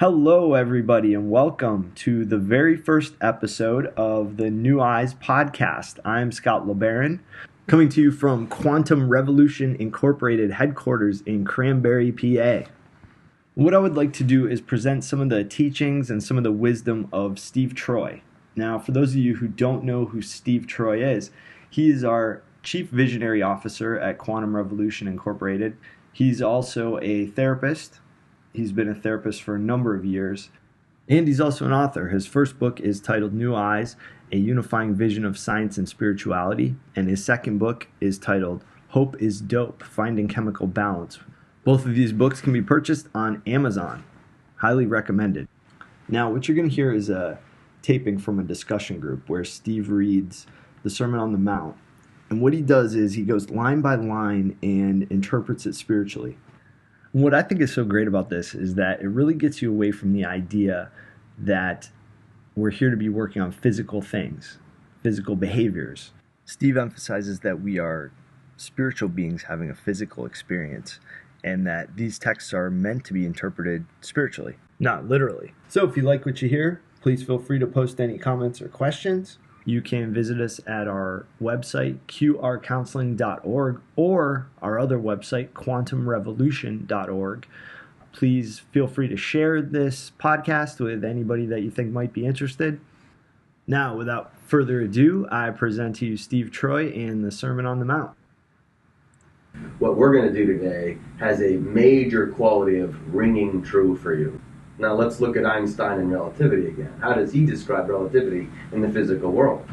Hello, everybody, and welcome to the very first episode of the New Eyes podcast. I'm Scott LeBaron, coming to you from Quantum Revolution Incorporated headquarters in Cranberry, PA. What I would like to do is present some of the teachings and some of the wisdom of Steve Troy. Now, for those of you who don't know who Steve Troy is, he is our Chief Visionary Officer at Quantum Revolution Incorporated. He's also a therapist. He's been a therapist for a number of years, and he's also an author. His first book is titled New Eyes, A Unifying Vision of Science and Spirituality, and his second book is titled Hope is Dope, Finding Chemical Balance. Both of these books can be purchased on Amazon. Highly recommended. Now, what you're going to hear is a taping from a discussion group where Steve reads the Sermon on the Mount, and what he does is he goes line by line and interprets it spiritually. What I think is so great about this is that it really gets you away from the idea that we're here to be working on physical things, physical behaviors. Steve emphasizes that we are spiritual beings having a physical experience, and that these texts are meant to be interpreted spiritually, not literally. So if you like what you hear, please feel free to post any comments or questions. You can visit us at our website, qrcounseling.org, or our other website, quantumrevolution.org. Please feel free to share this podcast with anybody that you think might be interested. Now, without further ado, I present to you Steve Troy and the Sermon on the Mount. What we're going to do today has a major quality of ringing true for you. Now let's look at Einstein and relativity again. How does he describe relativity in the physical world?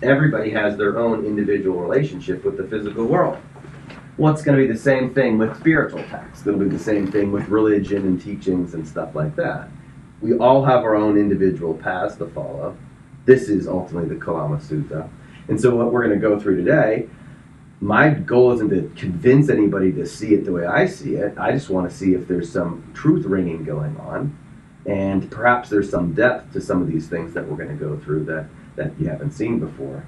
Everybody has their own individual relationship with the physical world. Well, it's going to be the same thing with spiritual texts. It'll be the same thing with religion and teachings and stuff like that. We all have our own individual paths to follow. This is ultimately the Kalama Sutta. And so what we're going to go through today, my goal isn't to convince anybody to see it the way I see it. I just want to see if there's some truth ringing going on, and perhaps there's some depth to some of these things that we're going to go through that you haven't seen before.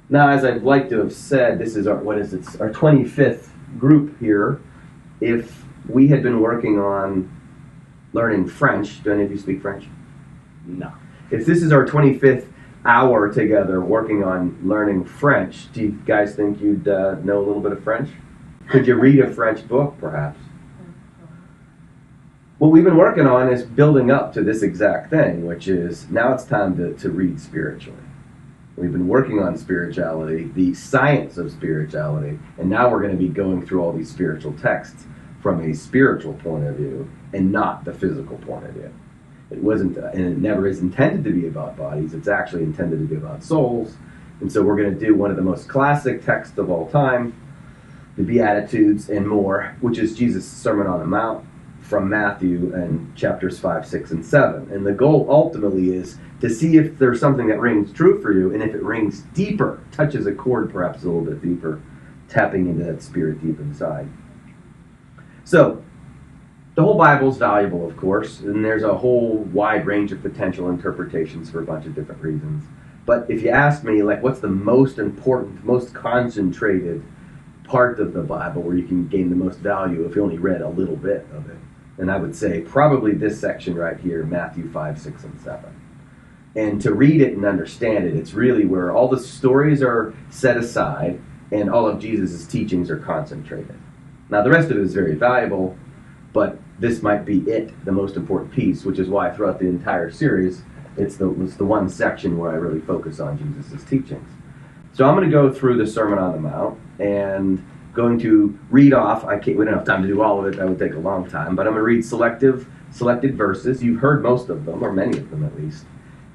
Now, as I'd like to have said, this is our 25th group here. If we had been working on learning French, do any of you speak French? No. If this is our 25th hour together working on learning French, do you guys think you'd know a little bit of French? Could you read a French book, perhaps? What we've been working on is building up to this exact thing, which is now it's time to read spiritually. We've been working on spirituality, the science of spirituality, and now we're going to be going through all these spiritual texts from a spiritual point of view and not the physical point of view. It wasn't, and it never is intended to be about bodies. It's actually intended to be about souls. And so we're going to do one of the most classic texts of all time, the Beatitudes and more, which is Jesus' Sermon on the Mount from Matthew and chapters 5, 6, and 7. And the goal ultimately is to see if there's something that rings true for you, and if it rings deeper, touches a chord perhaps a little bit deeper, tapping into that spirit deep inside. So, the whole Bible is valuable, of course, and there's a whole wide range of potential interpretations for a bunch of different reasons. But if you ask me, like, what's the most important, most concentrated part of the Bible where you can gain the most value if you only read a little bit of it? And I would say probably this section right here, Matthew 5, 6, and 7. And to read it and understand it, it's really where all the stories are set aside and all of Jesus' teachings are concentrated. Now, the rest of it is very valuable, but this might be the most important piece, which is why throughout the entire series, it's the one section where I really focus on Jesus' teachings. So I'm going to go through the Sermon on the Mount and going to read off. We don't have time to do all of it. That would take a long time. But I'm going to read selected verses. You've heard most of them, or many of them at least.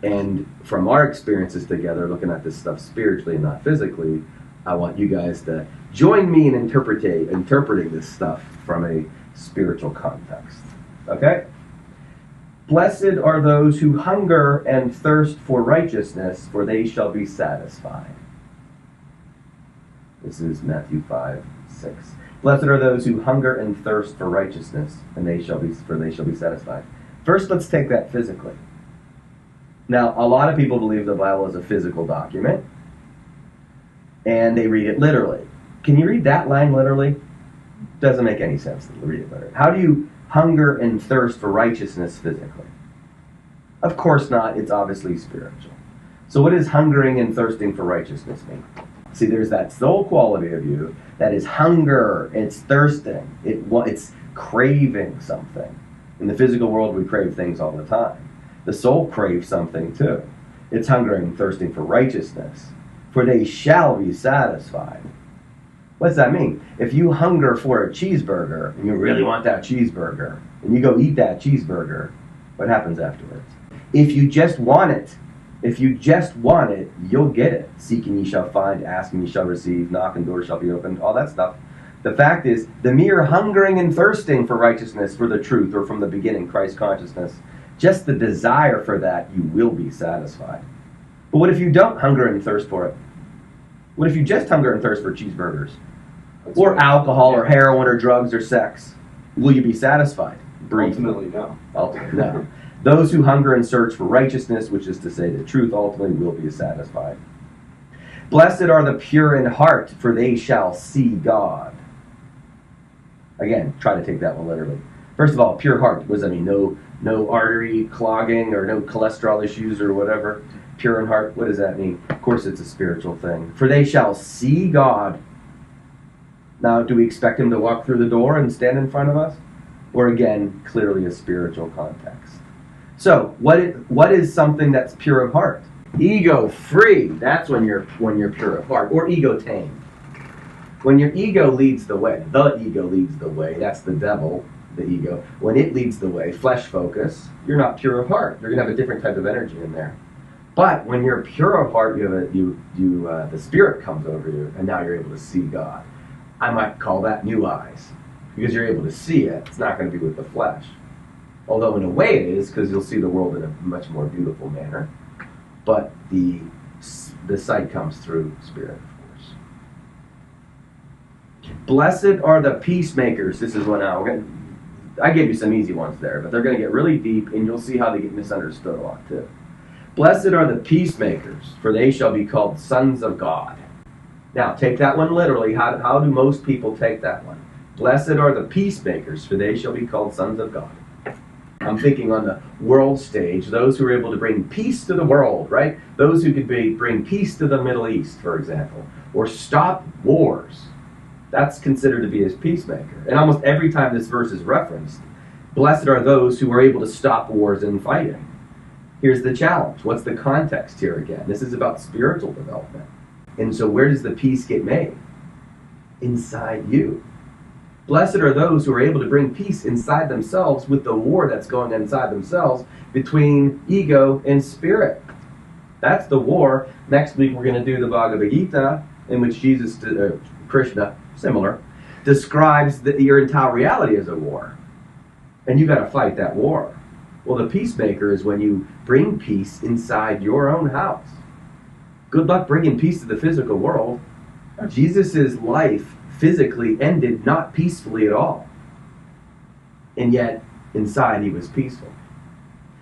And from our experiences together, looking at this stuff spiritually and not physically, I want you guys to join me in interpreting this stuff from a spiritual context. Okay? Blessed are those who hunger and thirst for righteousness, for they shall be satisfied. This is Matthew 5, 6. Blessed are those who hunger and thirst for righteousness, and they shall be satisfied. First, let's take that physically. Now, a lot of people believe the Bible is a physical document, and they read it literally. Can you read that line literally? Doesn't make any sense to read it literally. How do you hunger and thirst for righteousness physically? Of course not. It's obviously spiritual. So what does hungering and thirsting for righteousness mean? See, there's that soul quality of you that is hunger, it's thirsting, it's craving something. In the physical world, we crave things all the time. The soul craves something too. It's hungering and thirsting for righteousness, for they shall be satisfied. What does that mean? If you hunger for a cheeseburger, and you really want that cheeseburger, and you go eat that cheeseburger, what happens afterwards? If you just want it, you'll get it. Seek and ye shall find, ask and ye shall receive, knock and doors shall be opened, all that stuff. The fact is, the mere hungering and thirsting for righteousness, for the truth, or from the beginning, Christ consciousness, just the desire for that, you will be satisfied. But what if you don't hunger and thirst for it? What if you just hunger and thirst for cheeseburgers? Or alcohol, or heroin, or drugs, or sex? Will you be satisfied? Briefly. Ultimately, no. Ultimately, no. Those who hunger and search for righteousness, which is to say the truth, ultimately will be satisfied. Blessed are the pure in heart, for they shall see God. Again, try to take that one literally. First of all, pure heart. What does that mean? No artery clogging or no cholesterol issues or whatever. Pure in heart, what does that mean? Of course, it's a spiritual thing. For they shall see God. Now, do we expect him to walk through the door and stand in front of us? Or again, clearly a spiritual context. So, what is something that's pure of heart? Ego free. That's when you're pure of heart, or ego tamed. When your ego leads the way, that's the devil, the ego. When it leads the way, flesh focus, you're not pure of heart. You're gonna have a different type of energy in there. But when you're pure of heart, the Spirit comes over you, and now you're able to see God. I might call that new eyes, because you're able to see it. It's not going to be with the flesh. Although in a way it is, because you'll see the world in a much more beautiful manner. But the sight comes through Spirit, of course. Blessed are the peacemakers. This is one out. I gave you some easy ones there, but they're going to get really deep, and you'll see how they get misunderstood a lot too. Blessed are the peacemakers, for they shall be called sons of God. Now, take that one literally. How do most people take that one? Blessed are the peacemakers, for they shall be called sons of God. I'm thinking on the world stage, those who are able to bring peace to the world, right? Those who could bring peace to the Middle East, for example, or stop wars. That's considered to be a peacemaker. And almost every time this verse is referenced, blessed are those who are able to stop wars and fighting. Here's the challenge. What's the context here again? This is about spiritual development. And so where does the peace get made? Inside you. Blessed are those who are able to bring peace inside themselves with the war that's going on inside themselves between ego and spirit. That's the war. Next week we're going to do the Bhagavad Gita, in which Krishna, similar, describes your entire reality as a war. And you got to fight that war. Well, the peacemaker is when you bring peace inside your own house. Good luck bringing peace to the physical world. Jesus' life physically ended not peacefully at all. And yet, inside he was peaceful.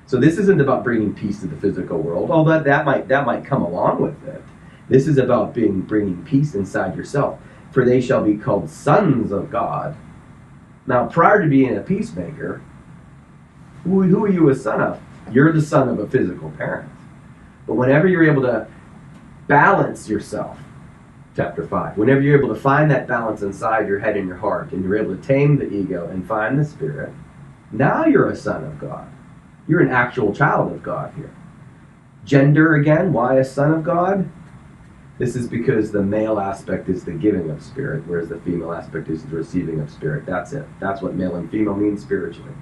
So this isn't about bringing peace to the physical world, although that might come along with it. This is about bringing peace inside yourself. For they shall be called sons of God. Now, prior to being a peacemaker, who are you a son of? You're the son of a physical parent. But whenever you're able to balance yourself, chapter 5, whenever you're able to find that balance inside your head and your heart, and you're able to tame the ego and find the spirit, now you're a son of God. You're an actual child of God here. Gender again, why a son of God? This is because the male aspect is the giving of spirit, whereas the female aspect is the receiving of spirit. That's it. That's what male and female means spiritually.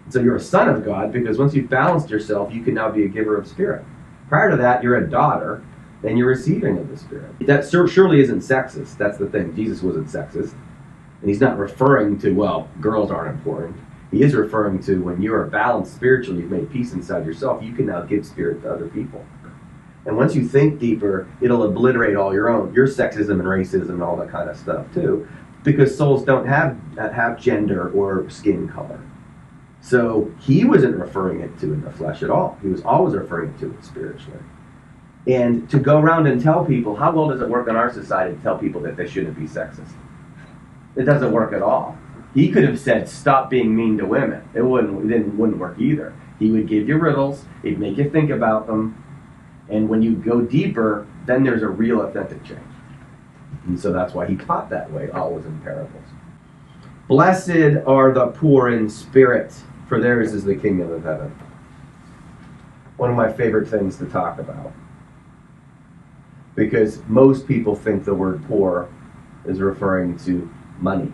So you're a son of God because once you've balanced yourself, you can now be a giver of spirit. Prior to that, you're a daughter, and you're receiving of the Spirit. That surely isn't sexist. That's the thing. Jesus wasn't sexist. And he's not referring to, well, girls aren't important. He is referring to when you are balanced spiritually, you've made peace inside yourself, you can now give spirit to other people. And once you think deeper, it'll obliterate all your sexism and racism and all that kind of stuff too, because souls don't have gender or skin color. So he wasn't referring it to in the flesh at all. He was always referring to it spiritually. And to go around and tell people, how well does it work in our society to tell people that they shouldn't be sexist? It doesn't work at all. He could have said, stop being mean to women. It wouldn't work either. He would give you riddles, he'd make you think about them, and when you go deeper, then there's a real authentic change. And so that's why he taught that way, always in parables. Blessed are the poor in spirit, for theirs is the kingdom of heaven. One of my favorite things to talk about. Because most people think the word poor is referring to money.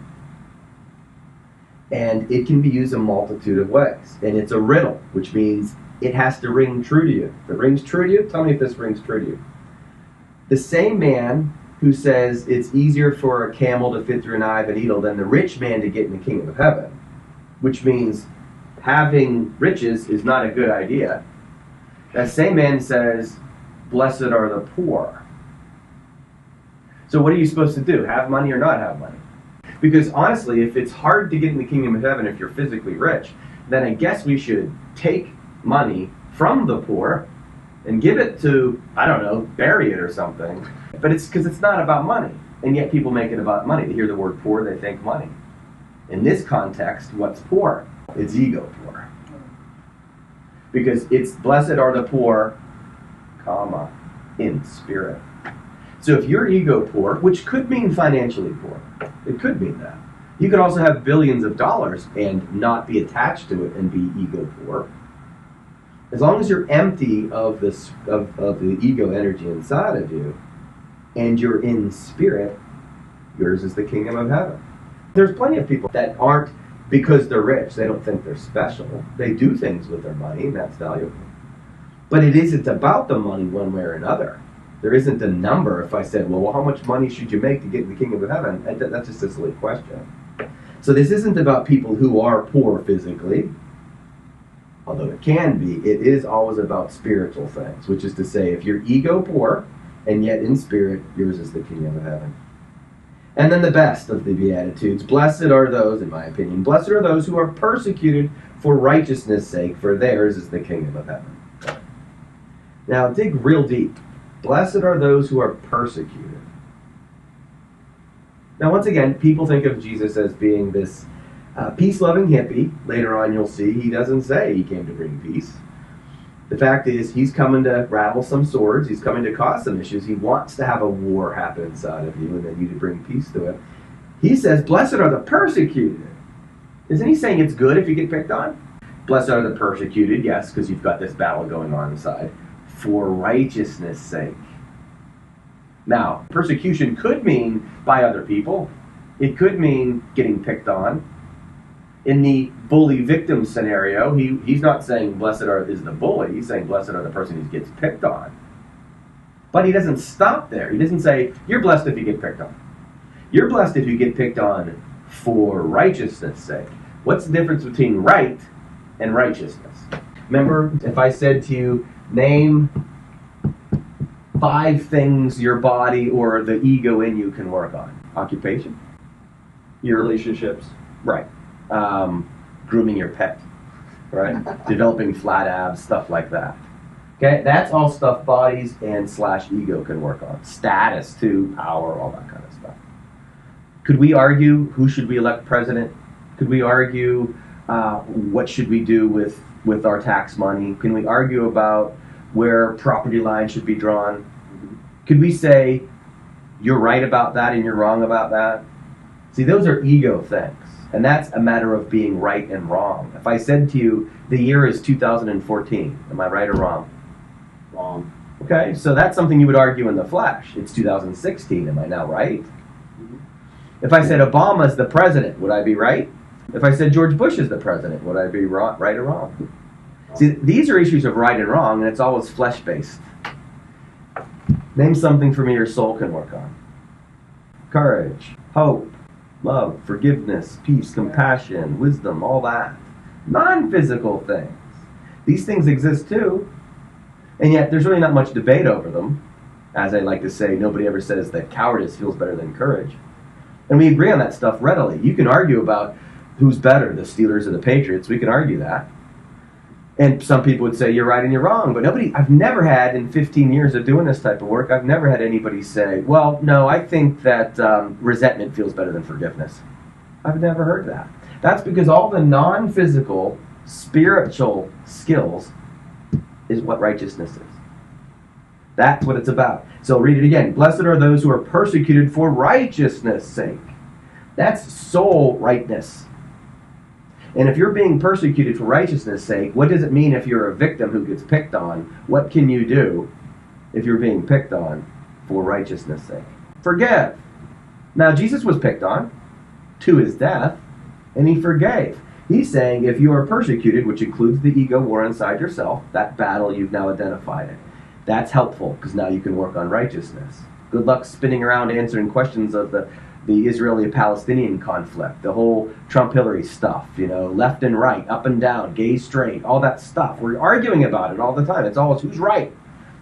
And it can be used a multitude of ways. And it's a riddle, which means it has to ring true to you. If it rings true to you, tell me if this rings true to you. The same man who says it's easier for a camel to fit through an eye of a needle than the rich man to get in the kingdom of heaven, which means having riches is not a good idea. That same man says, blessed are the poor. So what are you supposed to do? Have money or not have money? Because honestly, if it's hard to get in the kingdom of heaven if you're physically rich, then I guess we should take money from the poor and give it to, I don't know, bury it or something. But it's because it's not about money. And yet people make it about money. They hear the word poor, they think money. In this context, what's poor? It's ego poor. Because it's blessed are the poor, comma, in spirit. So if you're ego poor, which could mean financially poor, it could mean that. You could also have billions of dollars and not be attached to it and be ego poor. As long as you're empty of the ego energy inside of you, and you're in spirit, yours is the kingdom of heaven. There's plenty of people that aren't, because they're rich, they don't think they're special. They do things with their money, and that's valuable. But it isn't about the money one way or another. There isn't a number. If I said, well, how much money should you make to get in the kingdom of heaven? That's just a silly question. So this isn't about people who are poor physically, although it can be. It is always about spiritual things, which is to say, if you're ego poor, and yet in spirit, yours is the kingdom of heaven. And then the best of the Beatitudes, blessed are those, in my opinion, blessed are those who are persecuted for righteousness' sake, for theirs is the kingdom of heaven. Now dig real deep. Blessed are those who are persecuted. Now once again, people think of Jesus as being this peace-loving hippie. Later on you'll see he doesn't say he came to bring peace. The fact is, he's coming to rattle some swords. He's coming to cause some issues. He wants to have a war happen inside of you and then you to bring peace to it. He says, blessed are the persecuted. Isn't he saying it's good if you get picked on? Blessed are the persecuted, yes, because you've got this battle going on inside. For righteousness' sake. Now, persecution could mean by other people. It could mean getting picked on. In the bully victim scenario, he's not saying blessed is the bully. He's saying blessed are the person who gets picked on. But he doesn't stop there. He doesn't say, you're blessed if you get picked on. You're blessed if you get picked on for righteousness' sake. What's the difference between right and righteousness? Remember, if I said to you, name 5 things your body or the ego in you can work on. Occupation. Your relationships. Right. Grooming your pet. Right? Developing flat abs, stuff like that. Okay? That's all stuff bodies and / ego can work on. Status, too. Power, all that kind of stuff. Could we argue who should we elect president? Could we argue what should we do with our tax money? Can we argue about where property lines should be drawn? Could we say, you're right about that and you're wrong about that? See, those are ego things. And that's a matter of being right and wrong. If I said to you, the year is 2014, am I right or wrong? Wrong. Okay, so that's something you would argue in the flesh. It's 2016, am I now right? Mm-hmm. If I said Obama is the president, would I be right? If I said George Bush is the president, would I be right or wrong? See, these are issues of right and wrong, and it's always flesh-based. Name something for me your soul can work on. Courage, hope, love, forgiveness, peace, compassion, wisdom, all that. Non-physical things. These things exist too, and yet there's really not much debate over them. As I like to say, nobody ever says that cowardice feels better than courage. And we agree on that stuff readily. You can argue about who's better, the Steelers or the Patriots. We can argue that. And some people would say you're right and you're wrong, but I've never had, in 15 years of doing this type of work, I've never had anybody say, well, no, I think that resentment feels better than forgiveness. I've never heard that. That's because all the non-physical, spiritual skills is what righteousness is. That's what it's about. So I'll read it again. Blessed are those who are persecuted for righteousness' sake. That's soul rightness. And if you're being persecuted for righteousness' sake, what does it mean if you're a victim who gets picked on? What can you do if you're being picked on for righteousness' sake? Forgive. Now, Jesus was picked on to his death, and he forgave. He's saying if you are persecuted, which includes the ego war inside yourself, that battle you've now identified it, that's helpful because now you can work on righteousness. Good luck spinning around answering questions of the Israeli-Palestinian conflict, the whole Trump-Hillary stuff, left and right, up and down, gay, straight, all that stuff. We're arguing about it all the time. It's always who's right.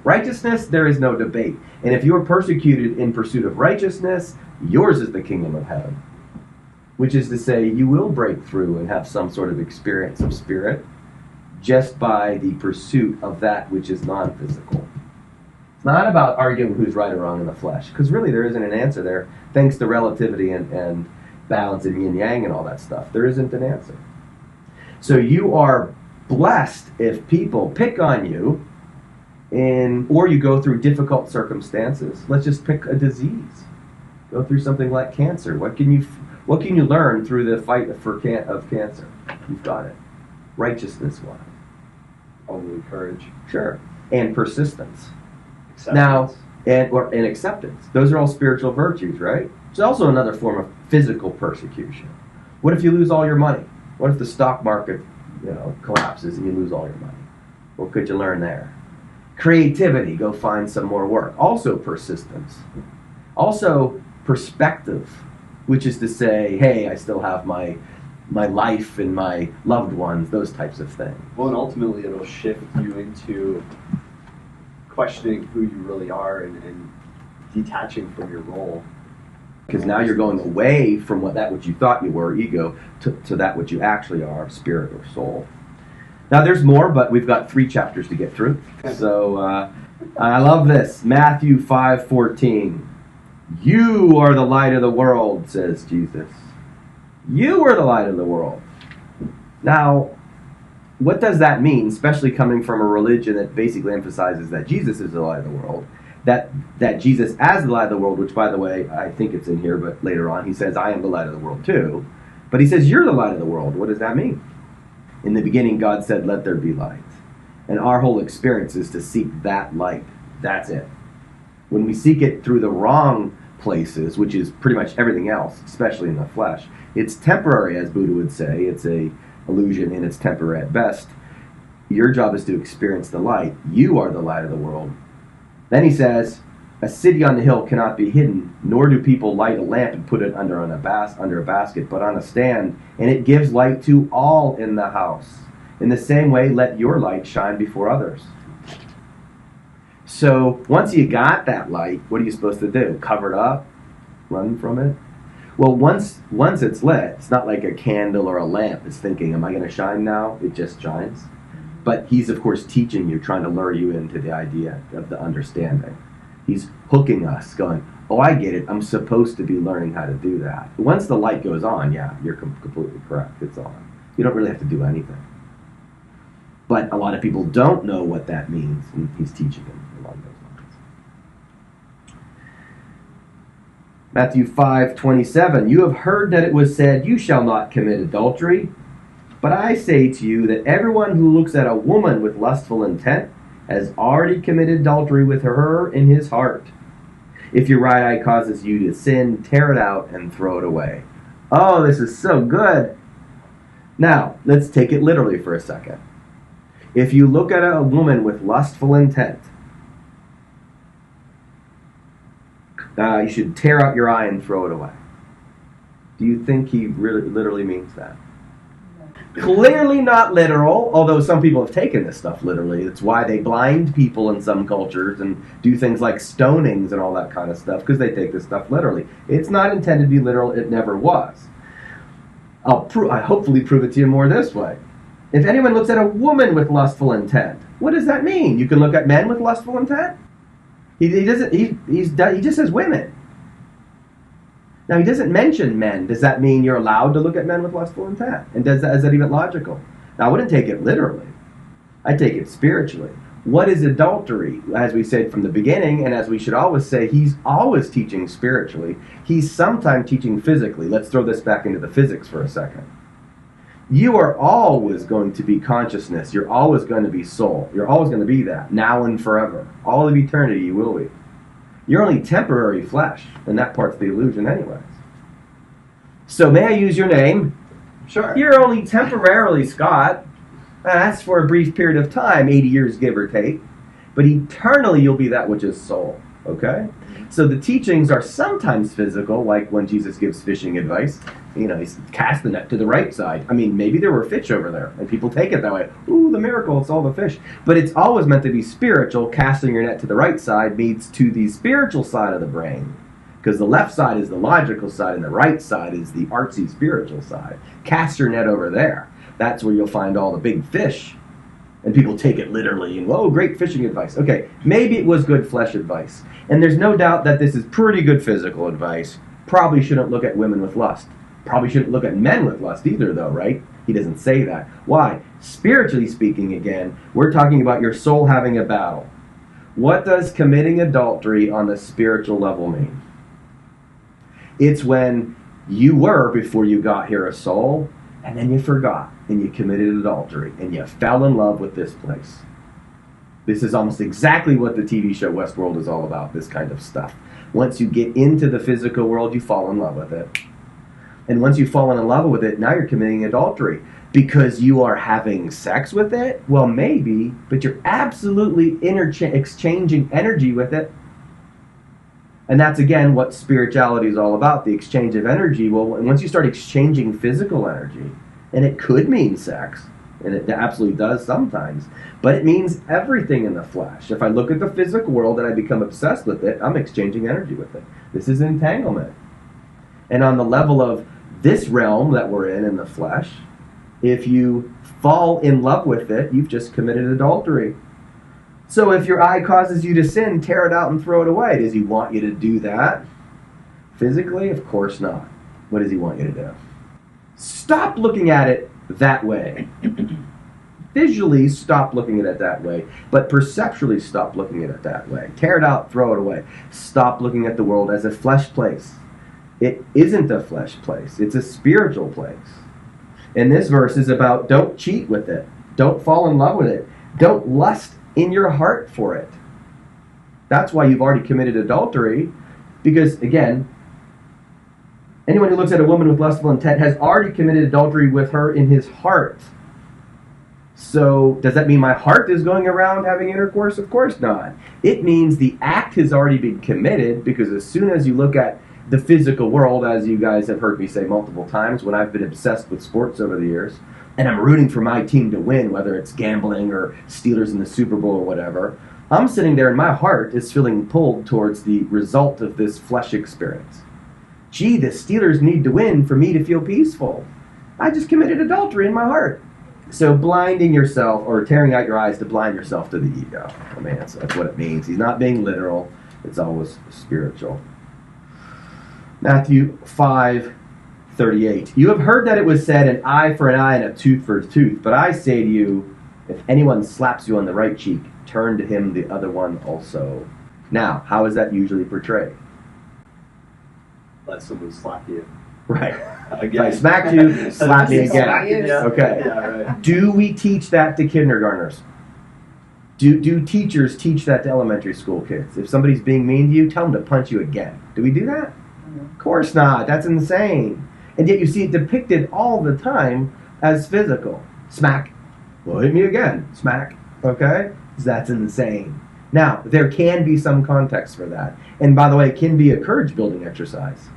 Righteousness, there is no debate. And if you are persecuted in pursuit of righteousness, yours is the kingdom of heaven. Which is to say, you will break through and have some sort of experience of spirit just by the pursuit of that which is non-physical. It's not about arguing who's right or wrong in the flesh, because really there isn't an answer there, thanks to relativity and balance and yin-yang and all that stuff. There isn't an answer. So you are blessed if people pick on you, or you go through difficult circumstances. Let's just pick a disease. Go through something like cancer. What can you learn through the fight of cancer? You've got it. Righteousness-wise. Only courage. Sure. And persistence. Acceptance. Now, and acceptance. Those are all spiritual virtues, right? It's also another form of physical persecution. What if you lose all your money? What if the stock market, collapses and you lose all your money? What could you learn there? Creativity. Go find some more work. Also persistence. Also perspective, which is to say, hey, I still have my life and my loved ones, those types of things. Well, and ultimately it'll shift you into questioning who you really are and detaching from your role. Because now you're going away from which you thought you were, ego, to that which you actually are, spirit or soul. Now there's more, but we've got 3 chapters to get through. So I love this. Matthew 5:14. You are the light of the world, says Jesus. You are the light of the world. Now, what does that mean, especially coming from a religion that basically emphasizes that Jesus is the light of the world? That Jesus as the light of the world, which, by the way, I think it's in here, but later on he says, I am the light of the world too. But he says, you're the light of the world. What does that mean? In the beginning, God said, let there be light. And our whole experience is to seek that light. That's it. When we seek it through the wrong places, which is pretty much everything else, especially in the flesh, it's temporary, as Buddha would say. It's a illusion and it's temporary at best. Your job is to experience the light. You are the light of the world. Then he says, a city on the hill cannot be hidden, nor do people light a lamp and put it under a basket, but on a stand, and it gives light to all in the house. In the same way, let your light shine before others. So once you got that light, what are you supposed to do? Cover it up? Run from it? Well, once it's lit, it's not like a candle or a lamp. It's thinking, am I going to shine now? It just shines. But he's, of course, teaching you, trying to lure you into the idea of the understanding. He's hooking us, going, oh, I get it. I'm supposed to be learning how to do that. Once the light goes on, yeah, you're completely correct. It's on. You don't really have to do anything. But a lot of people don't know what that means, and he's teaching them along those lines. Matthew 5:27, you have heard that it was said, you shall not commit adultery. But I say to you that everyone who looks at a woman with lustful intent has already committed adultery with her in his heart. If your right eye causes you to sin, tear it out and throw it away. Oh, this is so good. Now, let's take it literally for a second. If you look at a woman with lustful intent, you should tear out your eye and throw it away. Do you think he really literally means that? Clearly not literal, although some people have taken this stuff literally. It's why they blind people in some cultures and do things like stonings and all that kind of stuff, because they take this stuff literally. It's not intended to be literal. It never was. I hopefully prove it to you more this way. If anyone looks at a woman with lustful intent, what does that mean? You can look at men with lustful intent? He just says women. Now, he doesn't mention men. Does that mean you're allowed to look at men with lustful intent? And is that even logical? Now, I wouldn't take it literally. I take it spiritually. What is adultery? As we said from the beginning, and as we should always say, he's always teaching spiritually. He's sometimes teaching physically. Let's throw this back into the physics for a second. You are always going to be consciousness. You're always going to be soul. You're always going to be that, now and forever. All of eternity you will be. You're only temporary flesh, and that part's the illusion anyways. So may I use your name? Sure. You're only temporarily Scott. That's for a brief period of time, 80 years give or take. But eternally you'll be that which is soul. Okay? So the teachings are sometimes physical, like when Jesus gives fishing advice. He's cast the net to the right side. I mean, maybe there were fish over there, and people take it that way. Ooh, the miracle, it's all the fish. But it's always meant to be spiritual. Casting your net to the right side means to the spiritual side of the brain. Because the left side is the logical side, and the right side is the artsy spiritual side. Cast your net over there. That's where you'll find all the big fish. And people take it literally, and whoa, great fishing advice. Okay, maybe it was good flesh advice. And there's no doubt that this is pretty good physical advice. Probably shouldn't look at women with lust. Probably shouldn't look at men with lust either, though, right? He doesn't say that. Why? Spiritually speaking, again, we're talking about your soul having a battle. What does committing adultery on the spiritual level mean? It's when you were, before you got here, a soul, and then you forgot, and you committed adultery, and you fell in love with this place. This is almost exactly what the TV show Westworld is all about, this kind of stuff. Once you get into the physical world, you fall in love with it. And once you've fallen in love with it, now you're committing adultery. Because you are having sex with it? Well, maybe, but you're absolutely exchanging energy with it. And that's, again, what spirituality is all about, the exchange of energy. Well, once you start exchanging physical energy, and it could mean sex, and it absolutely does sometimes, but it means everything in the flesh. If I look at the physical world and I become obsessed with it, I'm exchanging energy with it. This is entanglement. And on the level of this realm that we're in the flesh, if you fall in love with it, you've just committed adultery. So if your eye causes you to sin, tear it out and throw it away. Does he want you to do that? Physically? Of course not. What does he want you to do? Stop looking at it that way. Visually, stop looking at it that way. But perceptually, stop looking at it that way. Tear it out, throw it away. Stop looking at the world as a flesh place. It isn't a flesh place. It's a spiritual place. And this verse is about don't cheat with it. Don't fall in love with it. Don't lust in your heart for it. That's why you've already committed adultery. Because, again, anyone who looks at a woman with lustful intent has already committed adultery with her in his heart. So, does that mean my heart is going around having intercourse? Of course not. It means the act has already been committed, because as soon as you look at the physical world, as you guys have heard me say multiple times when I've been obsessed with sports over the years, and I'm rooting for my team to win, whether it's gambling or Steelers in the Super Bowl or whatever, I'm sitting there and my heart is feeling pulled towards the result of this flesh experience. Gee, the Steelers need to win for me to feel peaceful. I just committed adultery in my heart. So blinding yourself, or tearing out your eyes to blind yourself to the ego. I mean, that's what it means. He's not being literal. It's always spiritual. Matthew 5:38. You have heard that it was said, an eye for an eye and a tooth for a tooth. But I say to you, if anyone slaps you on the right cheek, turn to him the other one also. Now, how is that usually portrayed? Let someone slap you. Right. Again. If I smacked you, slap me again. Yeah. Okay. Yeah, right. Do we teach that to kindergartners? Do teachers teach that to elementary school kids? If somebody's being mean to you, tell them to punch you again. Do we do that? Of course not. That's insane. And yet you see it depicted all the time as physical. Smack. Well, hit me again. Smack. Okay? That's insane. Now, there can be some context for that. And by the way, it can be a courage-building exercise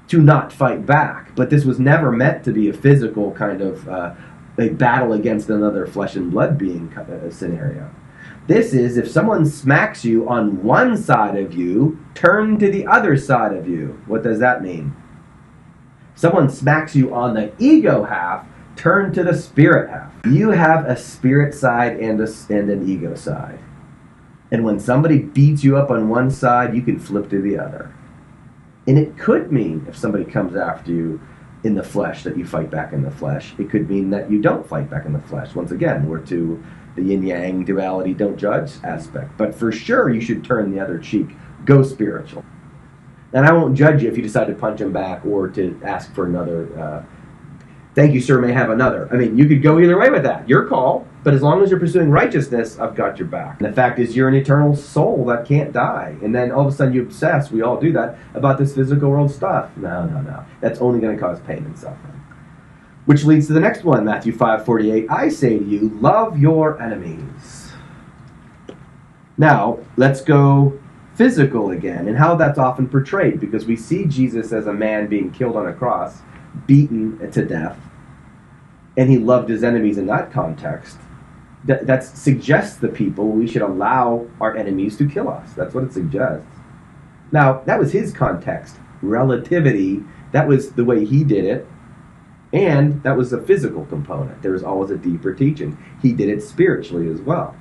to not fight back. But this was never meant to be a physical kind of a battle against another flesh and blood being scenario. This is, if someone smacks you on one side of you, turn to the other side of you. What does that mean? Someone smacks you on the ego half, turn to the spirit half. You have a spirit side and an ego side. And when somebody beats you up on one side, you can flip to the other. And it could mean if somebody comes after you in the flesh that you fight back in the flesh. It could mean that you don't fight back in the flesh. Once again, we're to the yin-yang duality, don't judge aspect. But for sure, you should turn the other cheek. Go spiritual. And I won't judge you if you decide to punch him back or to ask for another, thank you, sir, may I have another. I mean, you could go either way with that. Your call. But as long as you're pursuing righteousness, I've got your back. And the fact is, you're an eternal soul that can't die. And then all of a sudden you obsess, we all do that, about this physical world stuff. No. That's only going to cause pain and suffering. Which leads to the next one, Matthew 5:48. I say to you, love your enemies. Now, let's go physical again, and how that's often portrayed, because we see Jesus as a man being killed on a cross, beaten to death, and he loved his enemies in that context. That suggests to people we should allow our enemies to kill us. That's what it suggests. Now, that was his context. Relativity, that was the way he did it. And that was a physical component. There was always a deeper teaching. He did it spiritually as well.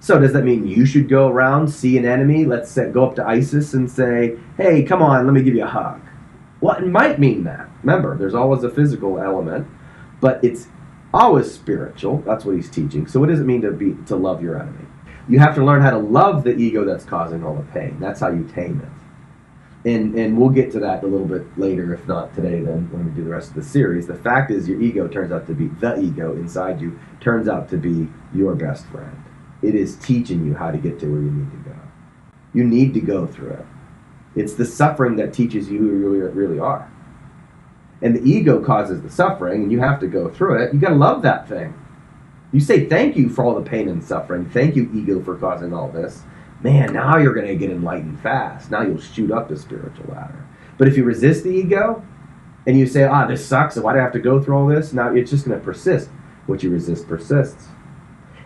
So does that mean you should go around, see an enemy, let's say, go up to ISIS and say, hey, come on, let me give you a hug? Well, it might mean that. Remember, there's always a physical element, but it's always spiritual. That's what he's teaching. So what does it mean to love your enemy? You have to learn how to love the ego that's causing all the pain. That's how you tame it. And we'll get to that a little bit later, if not today, then when we do the rest of the series. The fact is, your ego turns out to be, the ego inside you turns out to be your best friend. It is teaching you how to get to where you need to go. You need to go through it. It's the suffering that teaches you who you really are. And the ego causes the suffering, and you have to go through it. You got to love that thing. You say thank you for all the pain and suffering. Thank you, ego, for causing all this. Man, now you're going to get enlightened fast. Now you'll shoot up the spiritual ladder. But if you resist the ego, and you say, this sucks, so why do I have to go through all this? Now it's just going to persist. What you resist persists.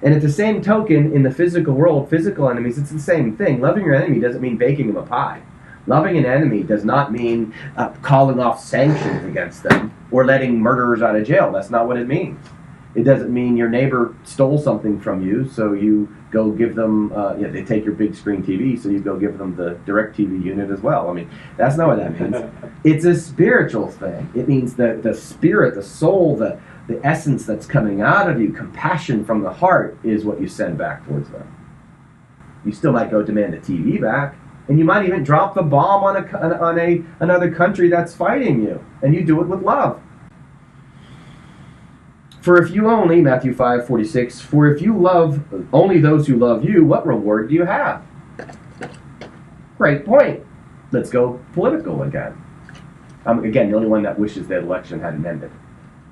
And at the same token, in the physical world, physical enemies, it's the same thing. Loving your enemy doesn't mean baking them a pie. Loving an enemy does not mean calling off sanctions against them or letting murderers out of jail. That's not what it means. It doesn't mean your neighbor stole something from you, so you go give them, they take your big screen TV, so you go give them the DirecTV unit as well. I mean, that's not what that means. It's a spiritual thing. It means that the spirit, the soul, the essence that's coming out of you, compassion from the heart, is what you send back towards them. You still might go demand the TV back, and you might even drop the bomb on another country that's fighting you, and you do it with love. For if you only, Matthew 5:46, for if you love only those who love you, what reward do you have? Great point. Let's go political again. Again, the only one that wishes the election hadn't ended,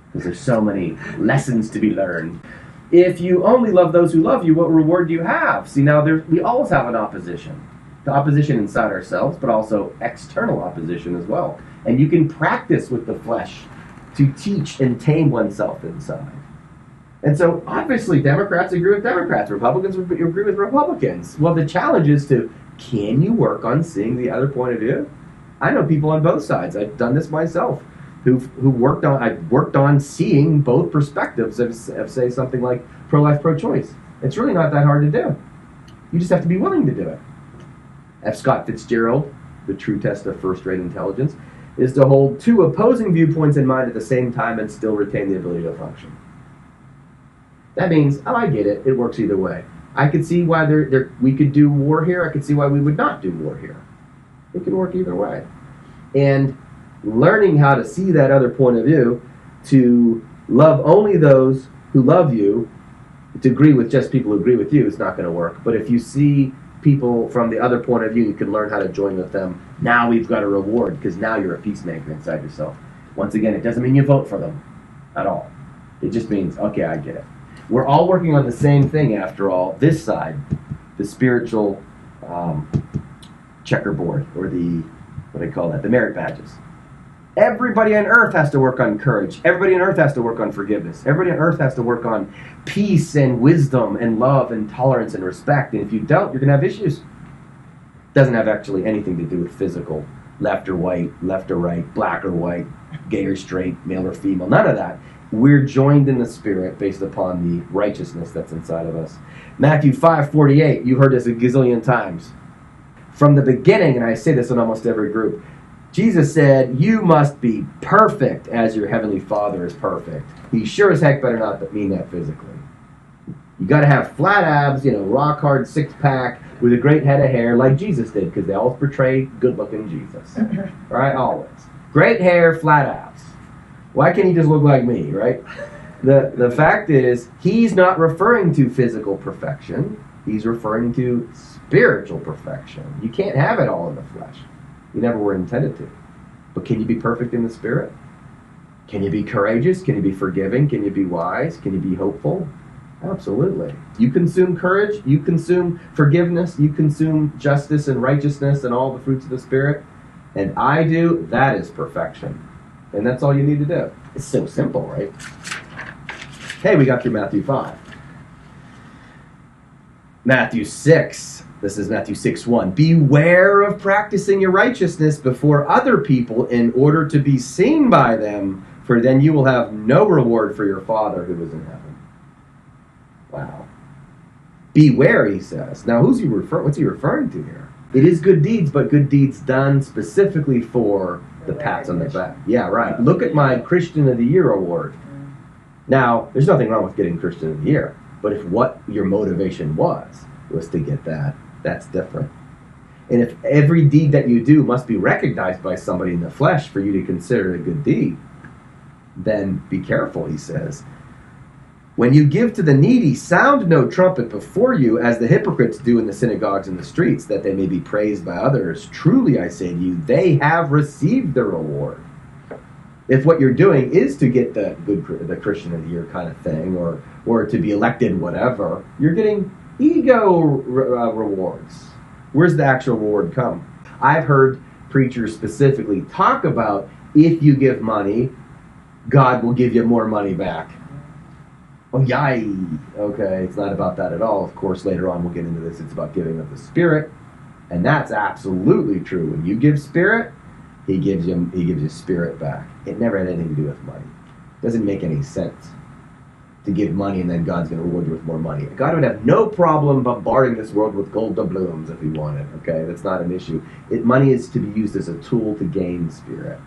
because there's so many lessons to be learned. If you only love those who love you, what reward do you have? See, now we always have an opposition. The opposition inside ourselves, but also external opposition as well. And you can practice with the flesh to teach and tame oneself inside. And so, obviously, Democrats agree with Democrats. Republicans agree with Republicans. Well, the challenge is can you work on seeing the other point of view? I know people on both sides. I've done this myself. I've worked on seeing both perspectives of say, something like pro-life, pro-choice. It's really not that hard to do. You just have to be willing to do it. F. Scott Fitzgerald, the true test of first-rate intelligence, is to hold two opposing viewpoints in mind at the same time and still retain the ability to function. That means, I get it. It works either way. I could see why we could do war here. I could see why we would not do war here. It could work either way. And learning how to see that other point of view, to love only those who love you, to agree with just people who agree with you, is not going to work. But if you see people from the other point of view, you can learn how to join with them. Now we've got a reward, because now you're a peacemaker inside yourself. Once again, it doesn't mean you vote for them at all. It just means, okay, I get it. We're all working on the same thing after all. This side, the spiritual checkerboard, or the merit badges. Everybody on earth has to work on courage. Everybody on earth has to work on forgiveness. Everybody on earth has to work on peace and wisdom and love and tolerance and respect. And if you don't, you're going to have issues. It doesn't have actually anything to do with physical, left or white, left or right, black or white, gay or straight, male or female. None of that. We're joined in the spirit based upon the righteousness that's inside of us. Matthew 5:48, you've heard this a gazillion times. From the beginning, and I say this in almost every group, Jesus said, you must be perfect as your heavenly Father is perfect. He sure as heck better not mean that physically. You got to have flat abs, rock hard six-pack with a great head of hair like Jesus did, because they always portray good-looking Jesus. Right? Always. Great hair, flat abs. Why can't he just look like me, right? The fact is, he's not referring to physical perfection. He's referring to spiritual perfection. You can't have it all in the flesh. You never were intended to. But can you be perfect in the spirit? Can you be courageous? Can you be forgiving? Can you be wise? Can you be hopeful? Absolutely. You consume courage, you consume forgiveness, you consume justice and righteousness and all the fruits of the Spirit, and I do. That is perfection. And that's all you need to do. It's so simple, right? Hey, we got through Matthew 5. Matthew 6. This is Matthew 6:1. Beware of practicing your righteousness before other people in order to be seen by them, for then you will have no reward for your Father who is in heaven. Wow. Beware, he says. Now, what's he referring to here? It is good deeds, but good deeds done specifically for the pats on the back. Yeah, right. Look at my Christian of the Year award. Now, there's nothing wrong with getting Christian of the Year, but if what your motivation was to get that, that's different. And if every deed that you do must be recognized by somebody in the flesh for you to consider it a good deed, then be careful, he says. When you give to the needy, sound no trumpet before you, as the hypocrites do in the synagogues and the streets, that they may be praised by others. Truly, I say to you, they have received their reward. If what you're doing is to get the Christian of the Year kind of thing, or to be elected, whatever, you're getting ego rewards. Where's the actual reward come? I've heard preachers specifically talk about, if you give money, God will give you more money back. Oh, yay. Okay, it's not about that at all. Of course, later on we'll get into this. It's about giving of the Spirit, and that's absolutely true. When you give Spirit, He gives you Spirit back. It never had anything to do with money. It doesn't make any sense to give money and then God's going to reward you with more money. God would have no problem bombarding this world with gold doubloons if He wanted. Okay, that's not an issue. Money is to be used as a tool to gain Spirit.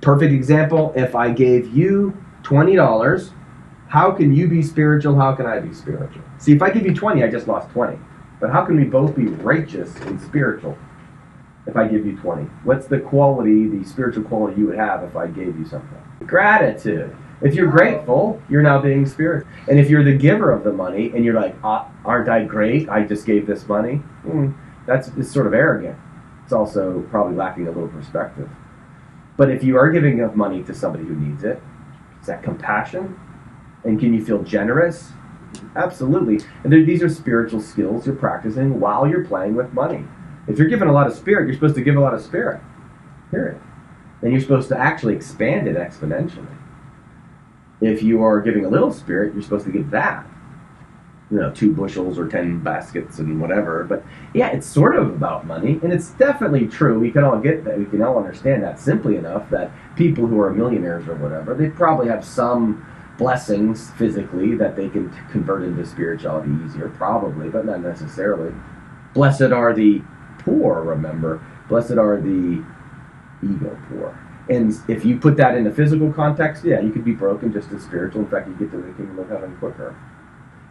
Perfect example: if I gave you $20. How can you be spiritual? How can I be spiritual? See, if I give you 20, I just lost 20. But how can we both be righteous and spiritual if I give you 20? What's the quality, the spiritual quality you would have if I gave you something? Gratitude. If you're grateful, you're now being spiritual. And if you're the giver of the money and you're like, aren't I great? I just gave this money. It's sort of arrogant. It's also probably lacking a little perspective. But if you are giving of money to somebody who needs it, is that compassion? And can you feel generous? Absolutely. And these are spiritual skills you're practicing while you're playing with money. If you're giving a lot of Spirit, you're supposed to give a lot of Spirit. Period. And you're supposed to actually expand it exponentially. If you are giving a little Spirit, you're supposed to give that. 2 bushels or 10 baskets and whatever. But yeah, it's sort of about money. And it's definitely true. We can all get that. We can all understand that simply enough, that people who are millionaires or whatever, they probably have some blessings physically that they can convert into spirituality easier, probably, but not necessarily. Blessed are the poor, remember. Blessed are the ego poor. And if you put that in a physical context, yeah, you could be broken just as spiritual. In fact, you get to the kingdom of heaven quicker.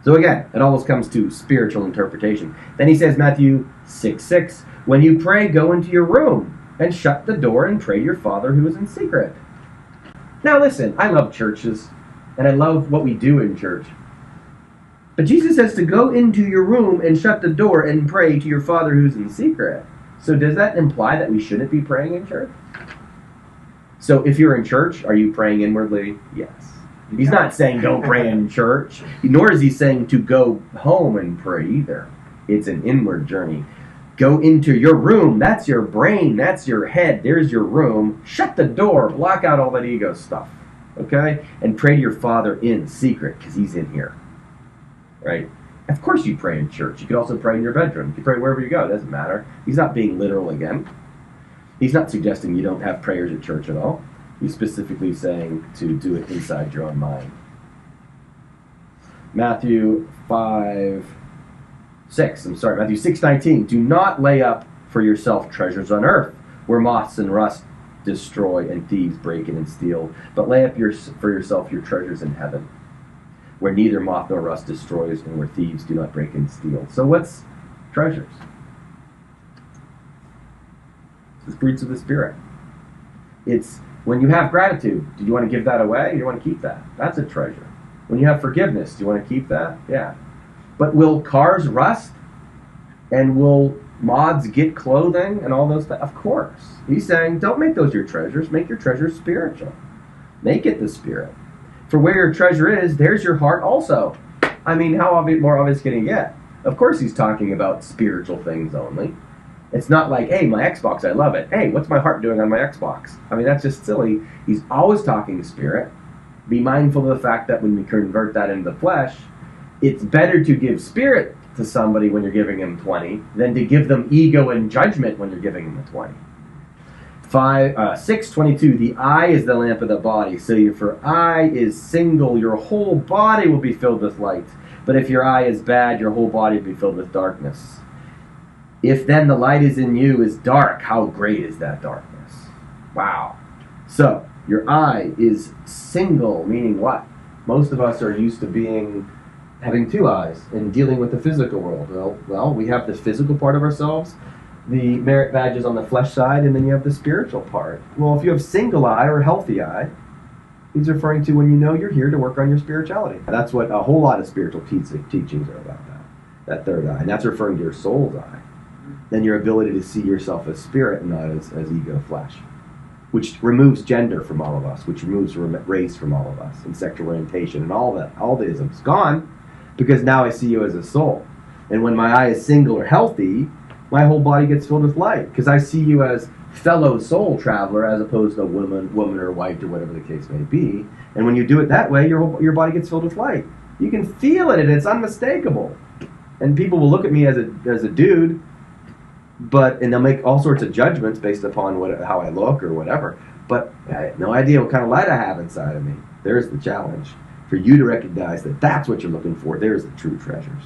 So again, it always comes to spiritual interpretation. Then he says, Matthew 6:6, when you pray, go into your room and shut the door and pray to your Father who is in secret. Now listen, I love churches. And I love what we do in church. But Jesus says to go into your room and shut the door and pray to your Father who's in secret. So does that imply that we shouldn't be praying in church? So if you're in church, are you praying inwardly? Yes. He's not saying don't pray in church, nor is he saying to go home and pray either. It's an inward journey. Go into your room. That's your brain. That's your head. There's your room. Shut the door. Block out all that ego stuff. Okay? And pray to your Father in secret, because He's in here. Right? Of course you pray in church. You could also pray in your bedroom. You can pray wherever you go. It doesn't matter. He's not being literal again. He's not suggesting you don't have prayers at church at all. He's specifically saying to do it inside your own mind. Matthew 6:19. Do not lay up for yourself treasures on earth, where moths and rust destroy and thieves break in and steal. But lay up for yourself your treasures in heaven, where neither moth nor rust destroys and where thieves do not break and steal. So what's treasures? It's the fruits of the Spirit. It's when you have gratitude, do you want to give that away? Or do you want to keep that? That's a treasure. When you have forgiveness, do you want to keep that? Yeah. But will cars rust? And will moths get clothing and all those things? Of course. He's saying, don't make those your treasures. Make your treasures spiritual. Make it the Spirit. For where your treasure is, there's your heart also. I mean, how more obvious can it get? Of course he's talking about spiritual things only. It's not like, hey, my Xbox, I love it. Hey, what's my heart doing on my Xbox? I mean, that's just silly. He's always talking Spirit. Be mindful of the fact that when we convert that into the flesh, it's better to give Spirit to somebody when you're giving him 20 than to give them ego and judgment when you're giving him the 20. 6:22, the eye is the lamp of the body. So if your eye is single, your whole body will be filled with light. But if your eye is bad, your whole body will be filled with darkness. If then the light is in you is dark, how great is that darkness? Wow. So, your eye is single, meaning what? Most of us are used to having two eyes and dealing with the physical world. Well, we have the physical part of ourselves, the merit badges on the flesh side, and then you have the spiritual part. Well, if you have single eye or healthy eye, he's referring to when you know you're here to work on your spirituality. That's what a whole lot of spiritual teachings are about, that third eye. And that's referring to your soul's eye. Then your ability to see yourself as spirit and not as ego flesh, which removes gender from all of us, which removes race from all of us, and sexual orientation and all the isms gone, because now I see you as a soul. And when my eye is single or healthy, my whole body gets filled with light, because I see you as fellow soul traveler as opposed to woman or white or whatever the case may be. And when you do it that way, your body gets filled with light. You can feel it, and it's unmistakable. And people will look at me as a dude, and they'll make all sorts of judgments based upon how I look or whatever. But I have no idea what kind of light I have inside of me. There's the challenge. For you to recognize that that's what you're looking for. There's the true treasures.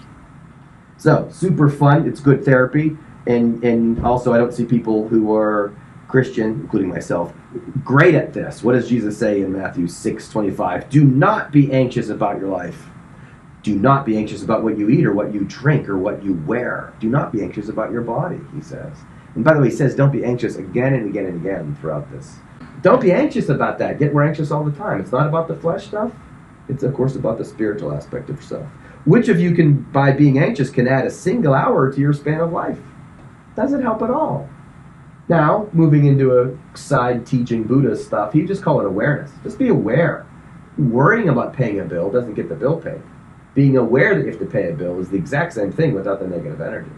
So, super fun. It's good therapy. And also, I don't see people who are Christian, including myself, great at this. What does Jesus say in Matthew 6:25? Do not be anxious about your life. Do not be anxious about what you eat or what you drink or what you wear. Do not be anxious about your body, he says. And by the way, he says don't be anxious again and again and again throughout this. Don't be anxious about that. Yet we're anxious all the time. It's not about the flesh stuff. It's, of course, about the spiritual aspect of yourself. Which of you can, by being anxious, can add a single hour to your span of life? Doesn't help at all. Now, moving into a side teaching Buddhist stuff, he just call it awareness. Just be aware. Worrying about paying a bill doesn't get the bill paid. Being aware that you have to pay a bill is the exact same thing without the negative energy.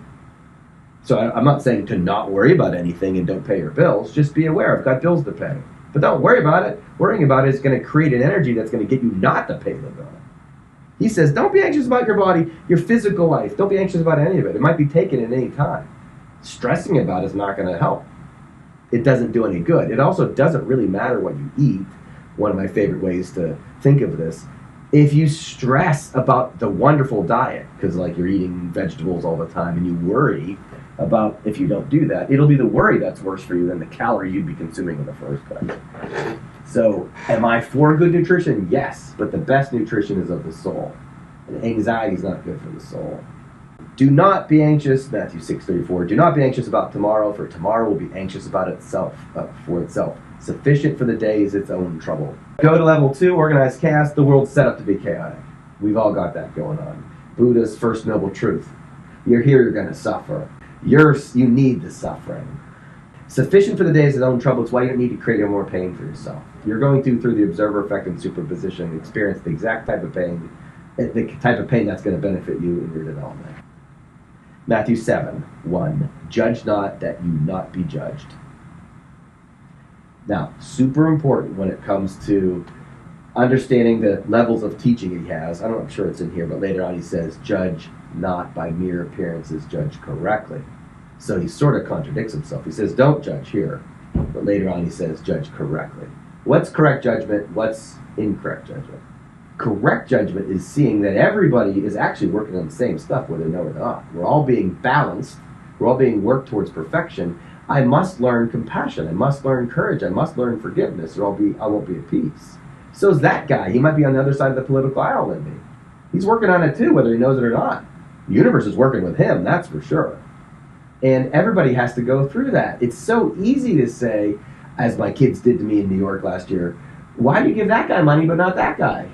So I'm not saying to not worry about anything and don't pay your bills. Just be aware, I've got bills to pay. But don't worry about it. Worrying about it is going to create an energy that's going to get you not to pay the bill. He says, don't be anxious about your body, your physical life. Don't be anxious about any of it. It might be taken at any time. Stressing about it is not going to help. It doesn't do any good. It also doesn't really matter what you eat. One of my favorite ways to think of this. If you stress about the wonderful diet, because like you're eating vegetables all the time, and you worry about if you don't do that, it'll be the worry that's worse for you than the calorie you'd be consuming in the first place. So, am I for good nutrition? Yes, but the best nutrition is of the soul. And anxiety is not good for the soul. Do not be anxious, Matthew 6:34, do not be anxious about tomorrow, for tomorrow will be anxious about itself, for itself. Sufficient for the day is its own trouble. Go to level 2, organized chaos. The world's set up to be chaotic. We've all got that going on. Buddha's first noble truth. You're here, you're going to suffer. You need the suffering. Sufficient for the day is its own trouble. It's why you don't need to create more pain for yourself. You're going to, through the observer effect and superposition, experience the exact type of pain, the type of pain that's going to benefit you in your development. Matthew 7:1. Judge not that you not be judged. Now, super important when it comes to understanding the levels of teaching he has. I'm not sure it's in here, but later on he says, judge not by mere appearances, judge correctly. So he sort of contradicts himself. He says, don't judge here. But later on he says, judge correctly. What's correct judgment? What's incorrect judgment? Correct judgment is seeing that everybody is actually working on the same stuff, whether they know or not. We're all being balanced. We're all being worked towards perfection. I must learn compassion. I must learn courage. I must learn forgiveness, or I won't be at peace. So is that guy. He might be on the other side of the political aisle than me. He's working on it too, whether he knows it or not. The universe is working with him, that's for sure. And everybody has to go through that. It's so easy to say, as my kids did to me in New York last year, why do you give that guy money but not that guy?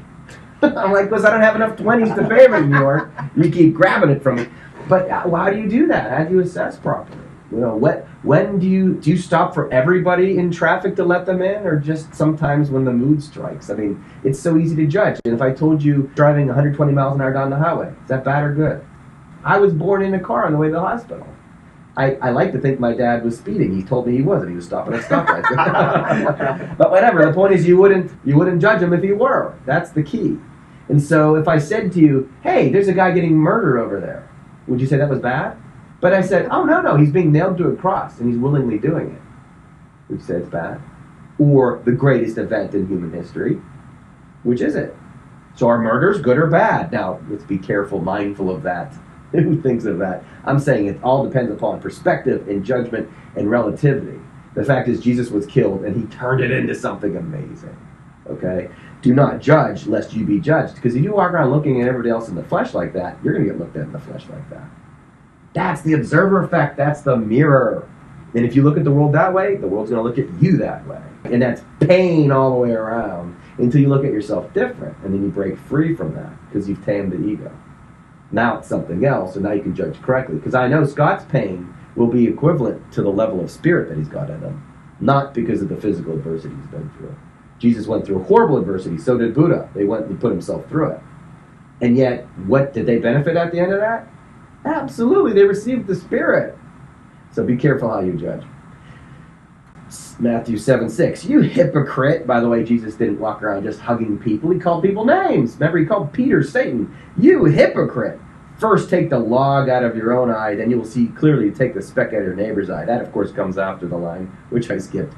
I'm like, because I don't have enough 20s to pay him in New York. You keep grabbing it from me. But how do you do that? How do you assess properly? You know, when do you stop for everybody in traffic to let them in, or just sometimes when the mood strikes? I mean, it's so easy to judge. And if I told you driving 120 miles an hour down the highway, is that bad or good? I was born in a car on the way to the hospital. I like to think my dad was speeding. He told me he wasn't. He was stopping at stoplights. But whatever. The point is, you wouldn't judge him if he were. That's the key. And so if I said to you, hey, there's a guy getting murdered over there, would you say that was bad? But I said, oh, no, he's being nailed to a cross, and he's willingly doing it. Would you say it's bad? Or the greatest event in human history? Which is it? So are murders good or bad? Now, let's be careful, mindful of that. Who thinks of that? I'm saying it all depends upon perspective and judgment and relativity. The fact is, Jesus was killed, and he turned it into something amazing. Okay? Do not judge lest you be judged. Because if you walk around looking at everybody else in the flesh like that, you're going to get looked at in the flesh like that. That's the observer effect. That's the mirror. And if you look at the world that way, the world's going to look at you that way. And that's pain all the way around until you look at yourself different. And then you break free from that because you've tamed the ego. Now it's something else, and now you can judge correctly. Because I know Scott's pain will be equivalent to the level of spirit that he's got in him, not because of the physical adversity he's been through. Jesus went through horrible adversity, so did Buddha. He put himself through it. And yet, what did they benefit at the end of that? Absolutely, they received the Spirit. So be careful how you judge. Matthew 7:6. You hypocrite. By the way, Jesus didn't walk around just hugging people. He called people names. Remember, he called Peter Satan. You hypocrite. First take the log out of your own eye, then you will see clearly take the speck out of your neighbor's eye. That, of course, comes after the line, which I skipped.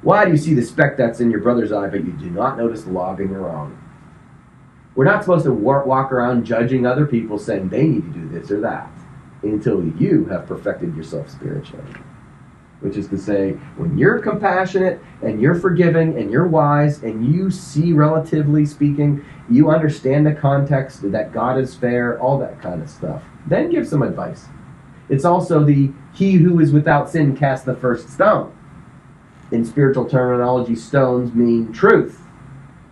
Why do you see the speck that's in your brother's eye, but you do not notice the log in your own? We're not supposed to walk around judging other people, saying they need to do this or that, until you have perfected yourself spiritually. Which is to say, when you're compassionate, and you're forgiving, and you're wise, and you see, relatively speaking, you understand the context, that God is fair, all that kind of stuff, then give some advice. It's also he who is without sin cast the first stone. In spiritual terminology, stones mean truth.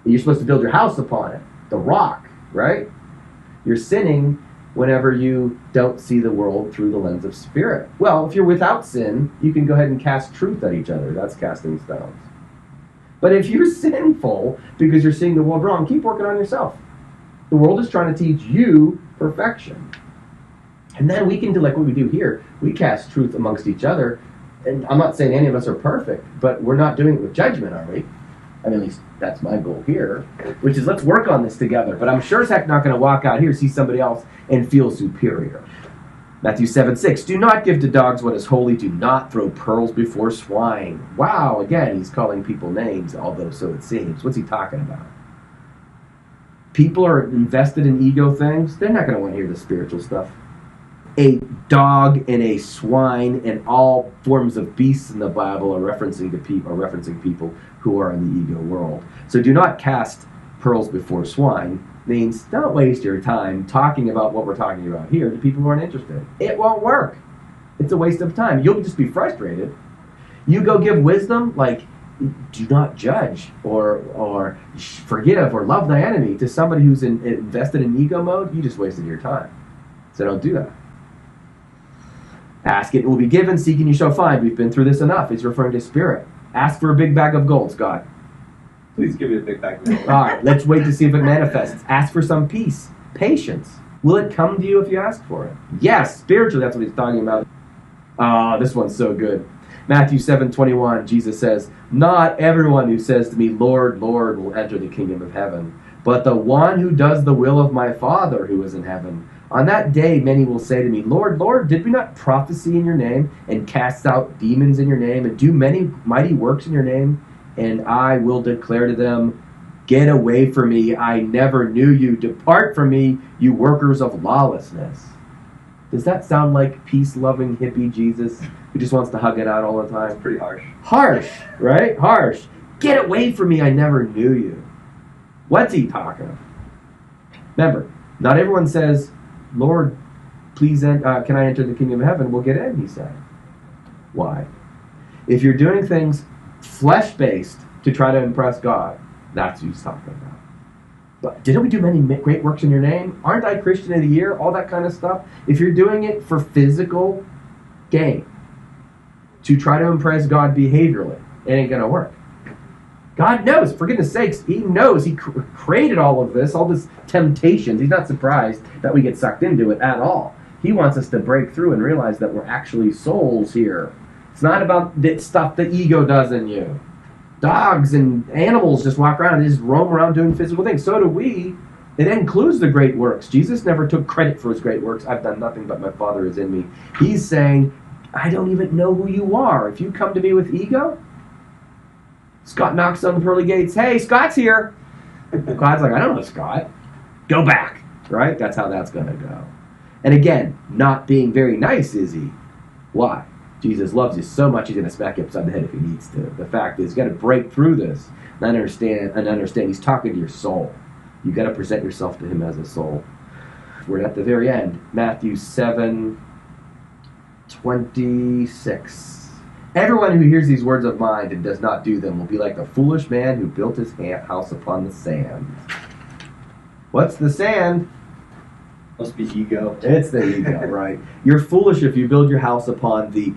You're supposed to build your house upon it. The rock, right? You're sinning whenever you don't see the world through the lens of spirit. Well, if you're without sin, you can go ahead and cast truth at each other. That's casting stones. But if you're sinful because you're seeing the world wrong, keep working on yourself. The world is trying to teach you perfection. And then we can do like what we do here. We cast truth amongst each other. And I'm not saying any of us are perfect, but we're not doing it with judgment, are we? I mean, at least that's my goal here, which is let's work on this together. But I'm sure as heck not going to walk out here, see somebody else, and feel superior. Matthew 7:6. Do not give to dogs what is holy. Do not throw pearls before swine. Wow, again, he's calling people names, although so it seems. What's he talking about? People are invested in ego things. They're not going to want to hear the spiritual stuff. A dog and a swine and all forms of beasts in the Bible are referencing people who are in the ego world. So do not cast pearls before swine means don't waste your time talking about what we're talking about here to people who aren't interested. It won't work. It's a waste of time. You'll just be frustrated. You go give wisdom like do not judge or forgive or love thy enemy to somebody who's invested in ego mode. You just wasted your time. So don't do that. Ask it, it will be given. Seek and you shall find. We've been through this enough. It's referring to spirit. Ask for a big bag of gold, Scott. Please give me a big bag of gold. All right, let's wait to see if it manifests. Ask for some peace, patience. Will it come to you if you ask for it? Yes, spiritually, that's what he's talking about. This one's so good. Matthew 7:21, Jesus says, not everyone who says to me, Lord, Lord, will enter the kingdom of heaven, but the one who does the will of my Father who is in heaven. On that day, many will say to me, Lord, Lord, did we not prophesy in your name and cast out demons in your name and do many mighty works in your name? And I will declare to them, get away from me. I never knew you. Depart from me, you workers of lawlessness. Does that sound like peace-loving hippie Jesus? who just wants to hug it out all the time? Pretty harsh. Harsh, right? Harsh. Get away from me, I never knew you. What's he talking about? Remember, not everyone says, Lord, please, can I enter the kingdom of heaven? We'll get in, he said. Why? If you're doing things flesh-based to try to impress God, that's what he's talking about. But didn't we do many great works in your name? Aren't I Christian of the year? All that kind of stuff. If you're doing it for physical gain, to try to impress God behaviorally, it ain't going to work. God knows, for goodness sakes, he knows he created all of this, all this temptations. He's not surprised that we get sucked into it at all. He wants us to break through and realize that we're actually souls here. It's not about the stuff the ego does in you. Dogs and animals just walk around and just roam around doing physical things. So do we. It includes the great works. Jesus never took credit for his great works. I've done nothing but my Father is in me. He's saying, I don't even know who you are. If you come to me with ego, Scott knocks on the pearly gates. Hey, Scott's here. God's like, I don't know Scott. Go back. Right? That's how that's going to go. And again, not being very nice, is he? Why? Jesus loves you so much he's going to smack you upside the head if he needs to. The fact is, you've got to break through this and understand he's talking to your soul. You've got to present yourself to him as a soul. We're at the very end. Matthew 7:26. Everyone who hears these words of mine and does not do them will be like the foolish man who built his house upon the sand. What's the sand? Must be ego. It's the ego, right? You're foolish if you build your house upon the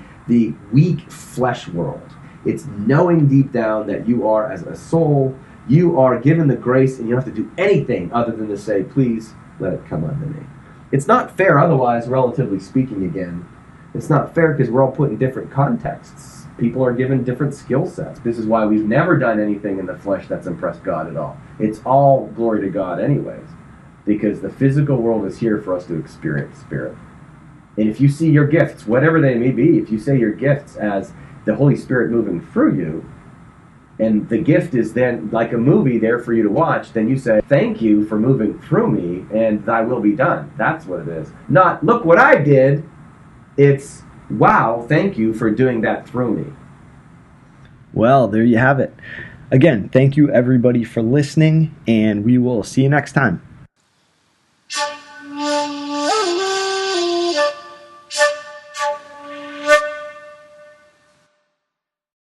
weak flesh world. It's knowing deep down that you are, as a soul, you are given the grace and you don't have to do anything other than to say, please let it come unto me. It's not fair otherwise, relatively speaking again. It's not fair because we're all put in different contexts. People are given different skill sets. This is why we've never done anything in the flesh that's impressed God at all. It's all glory to God anyways. Because the physical world is here for us to experience spirit. And if you see your gifts, whatever they may be, if you say your gifts as the Holy Spirit moving through you, and the gift is then like a movie there for you to watch, then you say, thank you for moving through me, and thy will be done. That's what it is. Not, look what I did. It's, wow, thank you for doing that through me. Well, there you have it. Again, thank you everybody for listening, and we will see you next time.